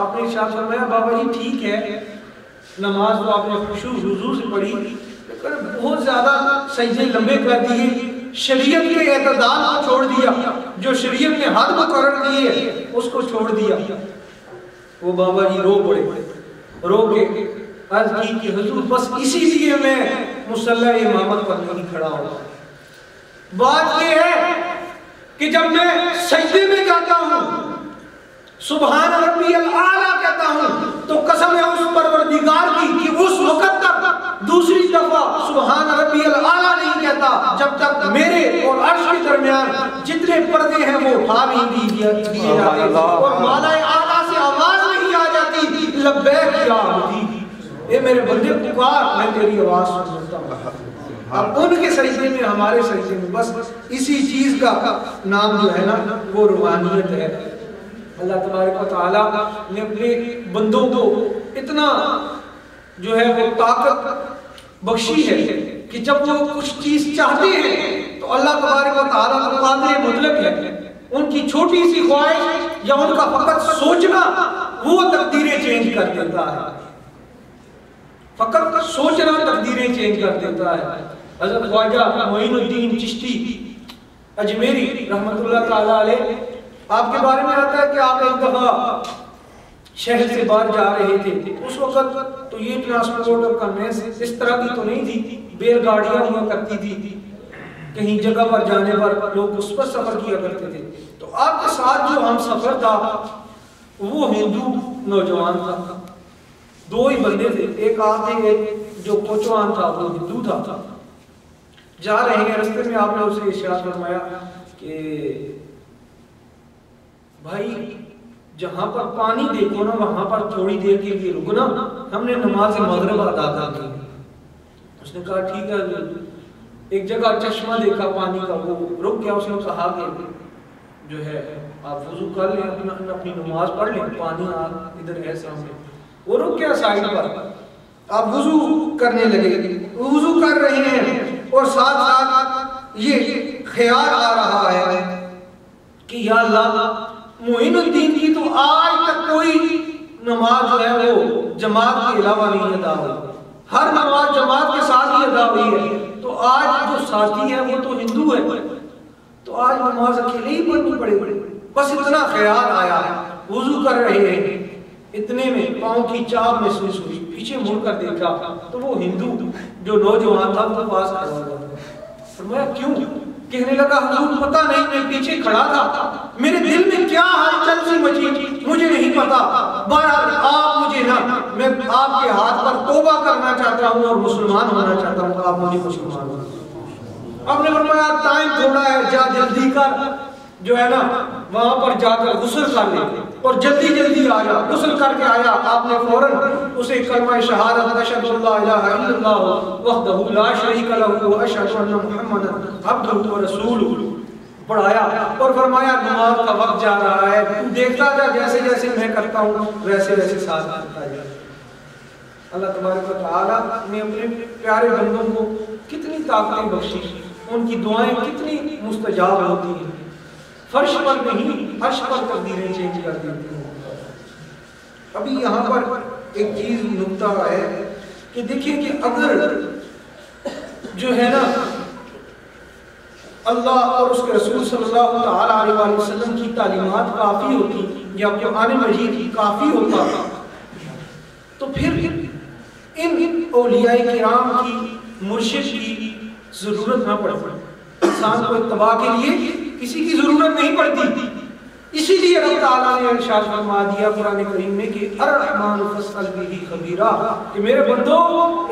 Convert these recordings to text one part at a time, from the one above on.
آپ نے ارشاد فرمایا بابا جی ٹھیک ہے نماز تو آپ نے خشوع حضور سے پڑھی لیکن بہت زیادہ سجدے لمبے کر دیے، شریعت کے اعتدال کو چھوڑ دیا، جو شریعت نے حد مقرر کی ہے اس کو چھوڑ دیا۔ وہ بابا جی رو پڑے، رو کے عرض کی کہ حضور بس اسی لیے میں مصلی امامت پر نہیں کھڑا ہوں۔ بات یہ ہے کہ جب میں سجدے میں جاتا ہوں سبحان ربی الاعلیٰ کہتا ہوں تو قسم ہے اس پروردگار کی کہ اس وقت تک دوسری دفعہ سبحان ربی الاعلیٰ نہیں کہتا جب تک میرے اور عرش کے درمیان جتنے پردے ہیں وہ اٹھا نہیں دیے جاتے اور مالا اعلیٰ سے آواز نہیں آ جاتی لبیک یا عبدی، اے میرے بندے پکار میں تیری آواز سنتا ہوں۔ اب ان کے سجدے میں ہمارے سجدے میں بس اسی چیز کا نام جو ہے نا وہ روحانیت ہے۔ اللہ تبارک و تعالیٰ نے اپنے بندوں کو اتنا جو ہے وہ طاقت بخشی ہے کہ جب وہ کچھ چیز چاہتے ہیں تو اللہ تبارک و تعالیٰ کا قادر مطلق ہے، ان کی چھوٹی سی خواہش یا ان کا فقط سوچنا وہ تقدیریں چینج کر دیتا ہے، فقط سوچنا تقدیریں چینج کر دیتا ہے۔ حضرت خواجہ معین الدین چشتی اجمیری رحمت اللہ تعالیٰ علیہ، آپ کے بارے میں آتا ہے کہ آپ ایک دفعہ شہر سے باہر جا رہے تھے، اس وقت تو یہ ٹرانسپورٹ اور کنوینس اس طرح کی تو نہیں تھی، بیل گاڑیاں ہوا کرتی تھی، کہیں جگہ پر جانے پر لوگ اس پر سفر کیا کرتے تھے، تو آپ کے ساتھ جو ہم سفر تھا وہ ہندو نوجوان تھا، دو ہی بندے تھے، ایک آپ تھے ایک جو کوچوان تھا وہ ہندو تھا۔ جا رہے ہیں رستے میں آپ نے اسے ارشاد فرمایا کہ بھائی جہاں پر پانی دیکھو نا وہاں پر تھوڑی دیر کے لیے رکنا، ہم نے نماز مغرب ادا کر دی۔ اس نے کہا ٹھیک ہے۔ ایک جگہ چشمہ دیکھا پانی کا، وہ رک گیا، اس نے کہا کہ جو ہے آپ وضو کر لیں، اپنی نماز پڑھ لیں، پانی ادھر ہے سامنے۔ وہ رک گیا سائڈ پر، آپ وضو کرنے لگے، وضو کر رہے ہیں اور ساتھ ساتھ یہ خیال آ رہا ہے کہ یا اللہ معین الدین کی تو آج تک کوئی نماز جو ہے وہ جماعت کے علاوہ نہیں ادا ہوئی، ہر نماز جماعت کے ساتھ ہی ادا ہوئی ہے، تو آج جو ساتھی ہے وہ تو ہندو ہے، تو آج نماز اکیلے ہی پڑھنی پڑے گی۔ بس اتنا خیال آیا، وضو کر رہے ہیں، اتنے میں پاؤں کی چاپ محسوس ہوئی، پیچھے مڑ کر دیکھا تو وہ ہندو جو نوجوان تھا وہ پاس کھڑا ہوا تھا۔ فرمایا کیوں؟ کہنے لگا حضور پتہ نہیں، میں پیچھے کھڑا تھا، میرے دل میں کیا ہلچل سی مچی مجھے نہیں پتا، بہرحال آپ مجھے نا، میں آپ کے ہاتھ پر توبہ کرنا چاہتا ہوں اور مسلمان ہونا چاہتا ہوں، آپ مجھے مسلمان ہونا۔ آپ نے فرمایا ٹائم تھوڑا ہے، جا جلدی کر، جو ہے نا وہاں پر جا کر غسل کر لے اور جلدی جلدی آیا۔ غسل کر کے آیا، آپ نے فوراً اسے کلمہ شہادت اشہد ان لا الہ الا اللہ وحدہ لا شریک لہ واشہد ان محمدا عبدہ ورسولہ پڑھایا اور فرمایا نماز کا وقت جا رہا ہے، تو دیکھتا جا جیسے جیسے میں کرتا ہوں ویسے ویسے ساتھ کرتا جا۔ اللہ تبارک و تعالیٰ نے اپنے پیارے بندوں کو کتنی طاقتیں بخشی، ان کی دعائیں کتنی مستجاب ہوتی ہیں، فرش پر نہیں عرش پر تقدیریں چینج کر دیتی ہیں۔ ابھی یہاں پر ایک چیز نکتہ ہے کہ دیکھیں کہ اگر جو ہے نا اللہ اور اس کے رسول صلی اللہ تعالیٰ علیہ وسلم کی تعلیمات کافی ہوتی یا قرآن مجید کافی ہوتا تو پھر ان اولیاء کرام کی مرشد کی ضرورت نہ پڑتی، انسان کو اتباع کے لیے کسی کی ضرورت نہیں پڑتی۔ اسی لیے رب تعالیٰ نے ارشاد فرما دیا قرآن کریم میں کہ الرحمن فاسأل بہ خبیرا، کہ میرے بندو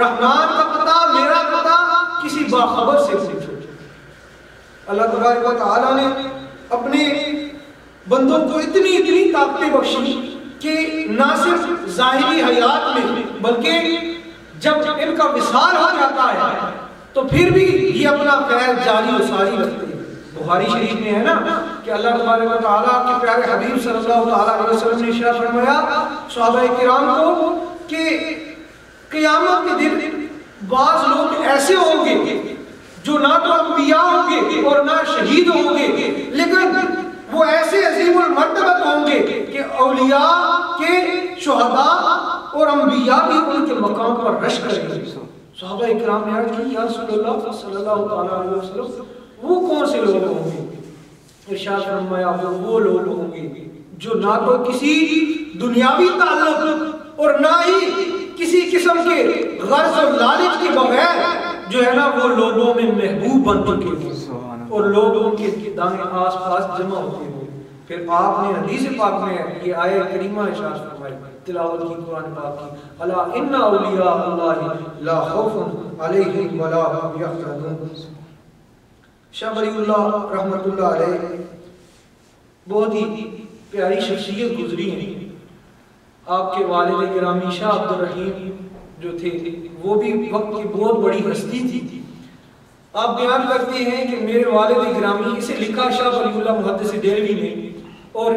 رحمان کا پتہ، میرا پتہ کسی باخبر سے پوچھو۔ اللہ تبارک و تعالیٰ نے اپنے بندوں کو اتنی طاقتیں بخشی کہ نہ صرف ظاہری حیات میں بلکہ جب ان کا وصال ہو جاتا ہے تو پھر بھی یہ اپنا خیر جاری و ساری رکھتے ہیں۔ بخاری شریف میں ہے نا کہ اللہ تبارک و تعالیٰ کے پیارے حبیب صلی اللہ علیہ وسلم نے ارشاد فرمایا صحابہ کرام کو کہ قیامت کے دن بعض لوگ ایسے ہوں گے جو نہ تو انبیاء ہوں گے اور نہ شہید ہوں گے، لیکن وہ ایسے عظیم المرتبت ہوں گے کہ اولیاء کہ شہداء اور انبیاء بھی ان کے مقام پر رش کریں گے۔ صحابہ اکرام نے عرض کی یا رسول اللہ صلی اللہ تعالیٰ علیہ وسلم وہ کون سے لوگ ہوں گے؟ ارشاد فرمایا وہ لوگ ہوں گے جو نہ تو کسی دنیاوی تعلق اور نہ ہی کسی قسم کے غرض اور لالچ کے بغیر جو ہے نا وہ لوگوں میں محبوب بن چکے ہیں اور لوگ ان کے دائیں آس پاس جمع ہوتے ہیں۔ پھر آپ نے حدیث پاک میں یہ آیہ کریمہ ارشاد فرمائی، تلاوت کی قرآن پاک کی، الا ان اولیاء اللہ لا خوف علیہم ولا هم یحزنون۔ شاہ ولی اللہ رحمۃ اللہ علیہ بہت ہی پیاری شخصیت گزری ہیں۔ آپ کے والد گرامی شاہ عبد الرحیم جو تھے وہ بھی وقت کی بہت بڑی ہستی تھی۔ آپ بیان کرتے ہیں کہ میرے والد گرامی، اسے لکھا شاہ ولی اللہ محدث دہلوی نے، اور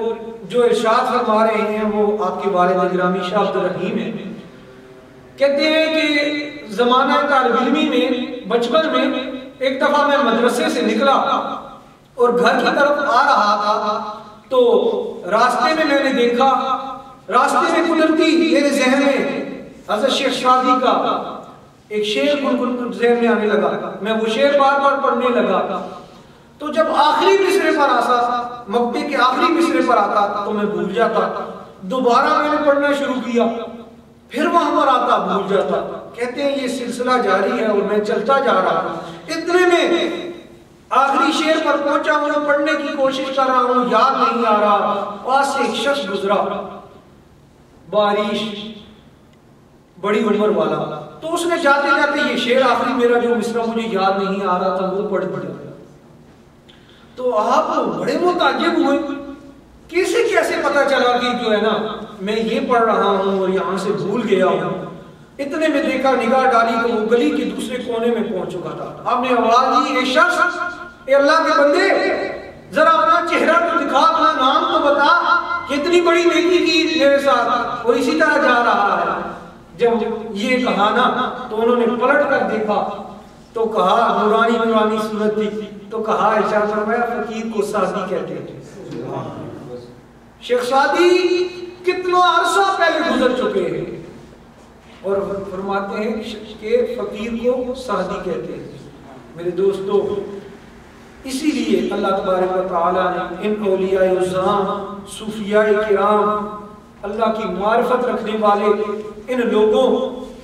جو ارشاد فرما رہے ہیں وہ آپ کے والد گرامی شاہ عبد الرحیم ہیں۔ کہتے ہیں کہ زمانہ طالب علمی میں بچپن میں ایک دفعہ میں مدرسے سے نکلا اور گھر کی طرف آ رہا تھا تو راستے میں نے دیکھا، راستے میں قدرتی میرے ذہن میں حضرت شیخ شادی کا ایک شعر گنگن ذہن میں آنے لگا، میں وہ شعر بار بار پڑھنے لگا، تو جب آخری مصرے پر آتا، مقطع کے آخری مصرے پر آتا تو میں بھول جاتا، دوبارہ میں نے پڑھنا شروع کیا، پھر وہاں پر آتا بھول جاتا۔ کہتے ہیں یہ سلسلہ جاری ہے اور میں چلتا جا رہا ہوں، اتنے میں آخری شعر پر پہنچا ہوں، پڑھنے کی کوشش کر رہا ہوں، یاد نہیں آ رہا، پاس سے ایک شخص گزرا بارش بڑی عمر والا، تو اس نے جاتے جاتے یہ شعر آخری میرا جو مصرع مجھے یاد نہیں آ رہا تھا وہ پڑھ دیا۔ تو آپ بڑے متعجب ہوئے، کیسے پتا چلا کہ جو ہے نا میں یہ پڑھ رہا ہوں اور یہاں سے بھول گیا ہوں؟ اتنے میں دیکھا، نگاہ ڈالی تو وہ گلی کے دوسرے کونے میں پہنچ چکا تھا۔ آپ نے آواز دی، اے شخص، اے اللہ کے بندے، ذرا اپنا چہرہ تو دکھا، اپنا نام تو بتا، کتنی بڑی نیکی کی میرے ساتھ، اور اسی طرح جا رہا ہے۔ جب یہ کہا نا تو انہوں نے پلٹ کر دیکھا تو کہا، نورانی صورت تھی، تو کہا ارشاد فرمایا فقیر کو سعدی کہتے ہیں۔ شیخ سعدی کتنا عرصہ پہلے گزر چکے ہیں اور فرماتے ہیں کہ فقیر کو سعدی کہتے ہیں۔ میرے دوستو، اسی لیے اللہ تبارک و تعالیٰ نے ان اولیاء اعظام، صوفیاء کرام، اللہ کی معرفت رکھنے والے ان لوگوں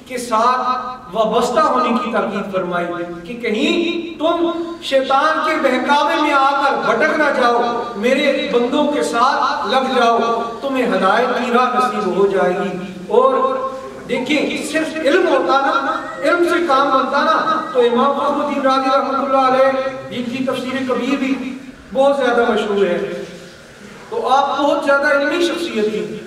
کے ساتھ وابستہ ہونے کی تاکید فرمائی کہ کہیں تم شیطان کے بہکاوے میں آ کر بھٹک نہ جاؤ، میرے بندوں کے ساتھ لگ جاؤ، تمہیں ہدایت کی راہ نصیب ہو جائے گی۔ اور دیکھیں، صرف علم ہوتا نا، علم سے کام بنتا نا، تو امام فخر الدین رازی رحمۃ اللہ علیہ جن کی تفسیر کبیر بھی بہت زیادہ مشہور ہے، تو آپ بہت زیادہ علمی شخصیت تھی۔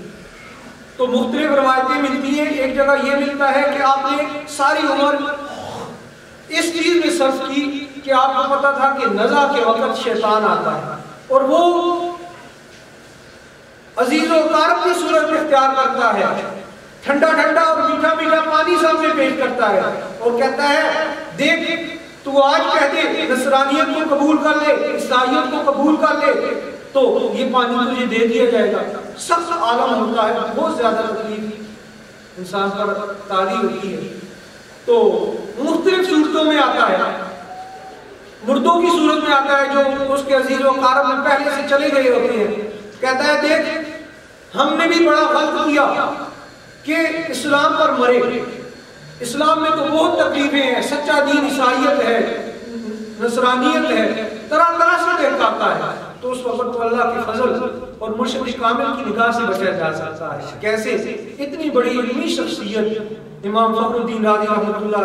تو مختلف روایتیں ملتی ہیں، ایک جگہ یہ ملتا ہے کہ آپ نے ساری عمر اس چیز میں صرف کی کہ آپ کو پتا تھا کہ نزع کے وقت شیطان آتا ہے اور وہ عزیز و اقارب کی صورت اختیار کرتا ہے، ٹھنڈا ٹھنڈا اور میٹھا میٹھا پانی سامنے پیش کرتا ہے اور کہتا ہے دیکھ تو آج کہہ دے نصرانیت کو قبول کر لے، عیسائیت کو قبول کر لے تو یہ پانی تجھے دے دیا جائے گا۔ سخت عالم ہوتا ہے، بہت زیادہ تکلیف انسان پر طاری ہوتی ہے۔ تو مختلف صورتوں میں آتا ہے، مردوں کی صورت میں آتا ہے جو اس کے عزیز و اقارب میں پہلے سے چلے گئے ہوتے ہیں، کہتا ہے دیکھ ہم نے بھی بڑا غلط کیا کہ اسلام پر مرے، اسلام میں تو بہت تکلیفیں ہیں، سچا دین عیسائیت ہے، نصرانیت ہے، طرح طرح سے دکھاتا ہے، تو اس وقت تو اللہ کے فضل اور مرشد کامل کی نگاہ سے بچا جا سکتا ہے۔ کیسے؟ اتنی بڑی علمی شخصیت امام فخر الدین رازی رحمۃ اللہ